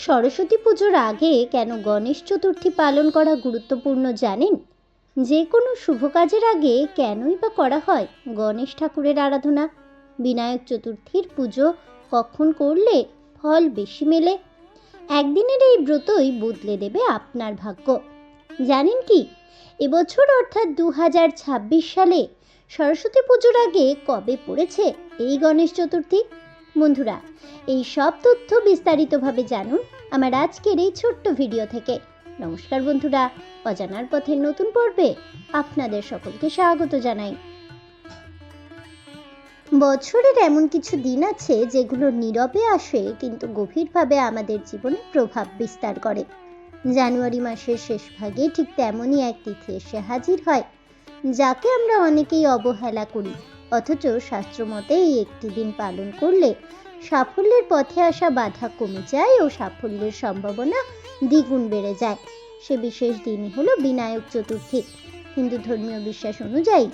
সরস্বতী পুজোর আগে কেন গণেশ চতুর্থী পালন করা গুরুত্বপূর্ণ জানেন? যে কোনো শুভ কাজের আগে কেনই বা করা হয় গণেশ ঠাকুরের আরাধনা? বিনায়ক চতুর্থীর পুজো কখন করলে ফল বেশি মেলে? একদিনের এই ব্রতই বদলে দেবে আপনার ভাগ্য। জানেন কি, এবছর অর্থাৎ 2026 সালে সরস্বতী পুজোর আগে কবে পড়েছে এই গণেশ চতুর্থী? বন্ধুরা, এই সব তথ্য বিস্তারিতভাবে জানুন আমার আজকের এই ছোট্ট ভিডিও থেকে। নমস্কার বন্ধুরা, অজানার পথের নতুন পর্বে আপনাদের সকলকে স্বাগত জানাই। বছরের এমন কিছু দিন আছে যেগুলো নীরবে আসে কিন্তু গভীরভাবে আমাদের জীবনে প্রভাব বিস্তার করে। জানুয়ারি মাসের শেষ ভাগে ঠিক তেমনই এক তিথি এসে হাজির হয়, যাকে আমরা অনেকেই অবহেলা করি। অথচ শাস্ত্রমতে এই একটি দিন পালন করলে সাফল্যের পথে আসা বাধা কমে যায় ও সাফল্যের সম্ভাবনা দ্বিগুণ বেড়ে যায়। সে বিশেষ দিনই হলো বিনায়ক চতুর্থী। হিন্দু ধর্মীয় বিশ্বাস অনুযায়ী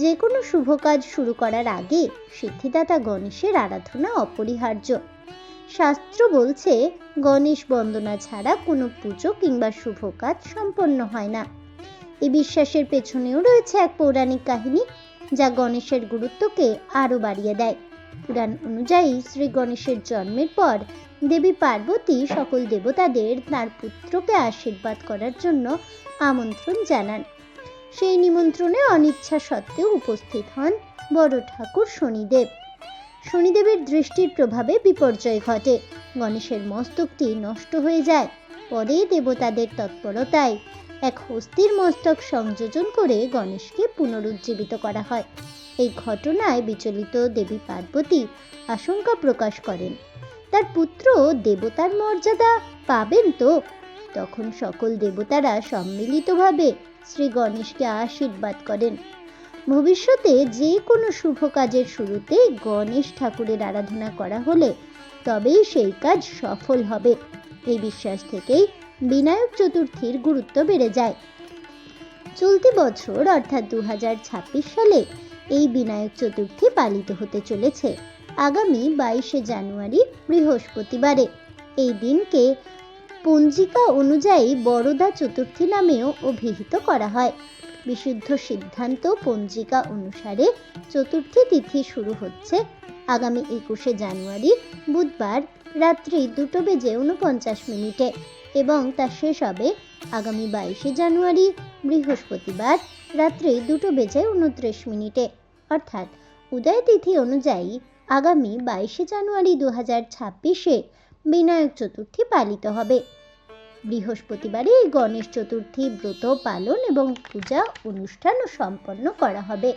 যে কোনো শুভ কাজ শুরু করার আগে সিদ্ধিদাতা গণেশের আরাধনা অপরিহার্য। শাস্ত্র বলছে, গণেশ বন্দনা ছাড়া কোনো পুজো কিংবা শুভ কাজ সম্পন্ন হয় না। এই বিশ্বাসের পেছনেও রয়েছে এক পৌরাণিক কাহিনী, যা গণেশের গুরুত্বকে আরও বাড়িয়ে দেয়। পুরাণ অনুযায়ী শ্রী গণেশের জন্মের পর দেবী পার্বতী সকল দেবতাদের তার পুত্রকে আশীর্বাদ করার জন্য আমন্ত্রণ জানান। সেই নিমন্ত্রণে অনিচ্ছা সত্ত্বেও উপস্থিত হন বড় ঠাকুর শনিদেব। শনিদেবের দৃষ্টির প্রভাবে বিপর্যয় ঘটে, গণেশের মস্তকটি নষ্ট হয়ে যায়। পরে দেবতাদের তৎপরতায় এক হস্তির মস্তক সংযোজন করে গণেশকে পুনরুজ্জীবিত করা হয়। এই ঘটনায় বিচলিত দেবী পার্বতী আশঙ্কা প্রকাশ করেন, তার পুত্র দেবতার মর্যাদা পাবেন তো? তখন সকল দেবতারা সম্মিলিতভাবে শ্রী গণেশকে আশীর্বাদ করেন, ভবিষ্যতে যে কোনো শুভ কাজের শুরুতে গণেশ ঠাকুরের আরাধনা করা হলে তবেই সেই কাজ সফল হবে। এই বিশ্বাস থেকেই বিনায়ক চতুর্থীর গুরুত্ব বেড়ে যায়। চলতি বছর অর্থাৎ 2026 সালে এই বিনায়ক চতুর্থী পালিত হতে চলেছে আগামী 22শে জানুয়ারি বৃহস্পতিবারে। এই দিনকে পঞ্জিকা অনুযায়ী বরদা চতুর্থী নামেও অভিহিত করা হয়। বিশুদ্ধ সিদ্ধান্ত পঞ্জিকা অনুসারে চতুর্থী তিথি শুরু হচ্ছে আগামী 21শে জানুয়ারি বুধবার রাত্রি 2:49 এবং তা শেষ হবে আগামী 22শে জানুয়ারি বৃহস্পতিবার রাত্রি 2:29। অর্থাৎ উদয় তিথি অনুযায়ী আগামী 22শে জানুয়ারি 2026-এ বিনায়ক চতুর্থী পালিত হবে। বৃহস্পতিবারে গণেশ চতুর্থী ব্রত পালন এবং পূজা অনুষ্ঠান সম্পন্ন করা হবে।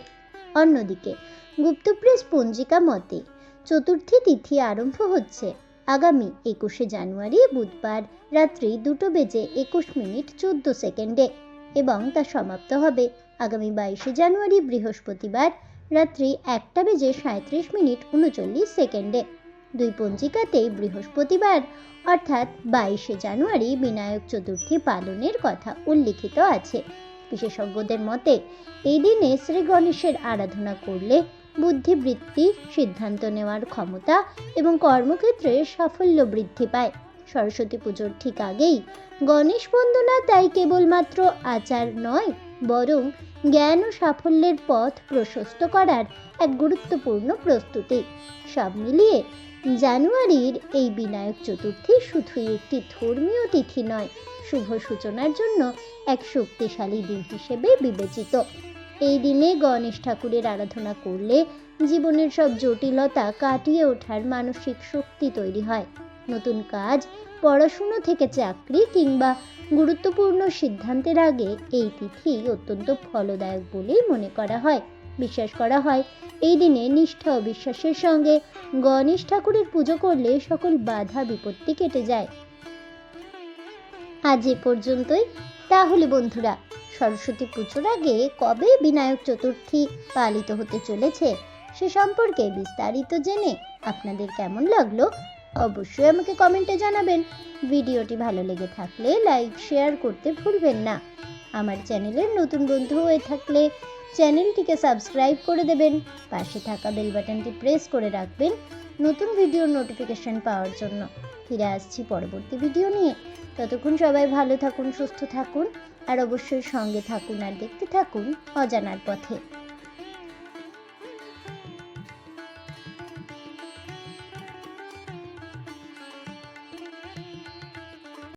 অন্যদিকে গুপ্তপ্রেস পঞ্জিকা মতে চতুর্থী তিথি আরম্ভ হচ্ছে আগামী 21শে জানুয়ারি বুধবার রাত্রি 2:21:14 এবং তা সমাপ্ত হবে আগামী 22শে জানুয়ারি বৃহস্পতিবার রাত্রি 1:37:39। দুই পঞ্জিকাতেই বৃহস্পতিবার অর্থাৎ 22শে জানুয়ারি বিনায়ক চতুর্থী পালনের কথা উল্লিখিত আছে। বিশেষজ্ঞদের মতে এই দিনে শ্রী গণেশের আরাধনা করলে বুদ্ধিবৃত্তি, সিদ্ধান্ত নেওয়ার ক্ষমতা এবং কর্মক্ষেত্রে সাফল্য বৃদ্ধি পায়। সরস্বতী পুজোর ঠিক আগেই গণেশ বন্দনা তাই কেবলমাত্র আচার নয়, বরং জ্ঞান ও সাফল্যের পথ প্রশস্ত করার এক গুরুত্বপূর্ণ প্রস্তুতি। সব মিলিয়ে জানুয়ারির এই বিনায়ক চতুর্থী শুধুই একটি ধর্মীয় তিথি নয়, শুভ সূচনার জন্য এক শক্তিশালী দিন হিসেবে বিবেচিত। এই দিনে গণেশ ঠাকুরের আরাধনা করলে জীবনের সব জটিলতা কাটিয়ে ওঠার মানসিক শক্তি তৈরি হয়। নতুন কাজ, পড়াশুনো থেকে চাকরি কিংবা গুরুত্বপূর্ণ সিদ্ধান্তের আগে এই তিথি অত্যন্ত ফলদায়ক বলেই মনে করা হয়। বিশ্বাস করা হয় এই দিনে নিষ্ঠা ও বিশ্বাসের সঙ্গে গণেশ ঠাকুরের পুজো করলে সকল বাধা বিপত্তি কেটে যায়। আজ এ পর্যন্তই। তাহলে বন্ধুরা, সরস্বতী পুজোর আগে কবে বিনায়ক চতুর্থী পালিত হতে চলেছে সে সম্পর্কে বিস্তারিত জেনে আপনাদের কেমন লাগলো অবশ্যই আমাকে কমেন্টে জানাবেন। ভিডিওটি ভালো লেগে থাকলে লাইক শেয়ার করতে ভুলবেন না। আমার চ্যানেলের নতুন বন্ধু হয়ে থাকলে চ্যানেলটিকে সাবস্ক্রাইব করে দেবেন, পাশে থাকা বেল বাটনটি প্রেস করে রাখবেন নতুন ভিডিওর নোটিফিকেশন পাওয়ার জন্য। ফিরে আসছি পরবর্তী ভিডিও নিয়ে। ততক্ষণ সবাই ভালো থাকুন, সুস্থ থাকুন, আর অবশ্যই সঙ্গে থাকুন আর দেখতে থাকুন অজানার পথে।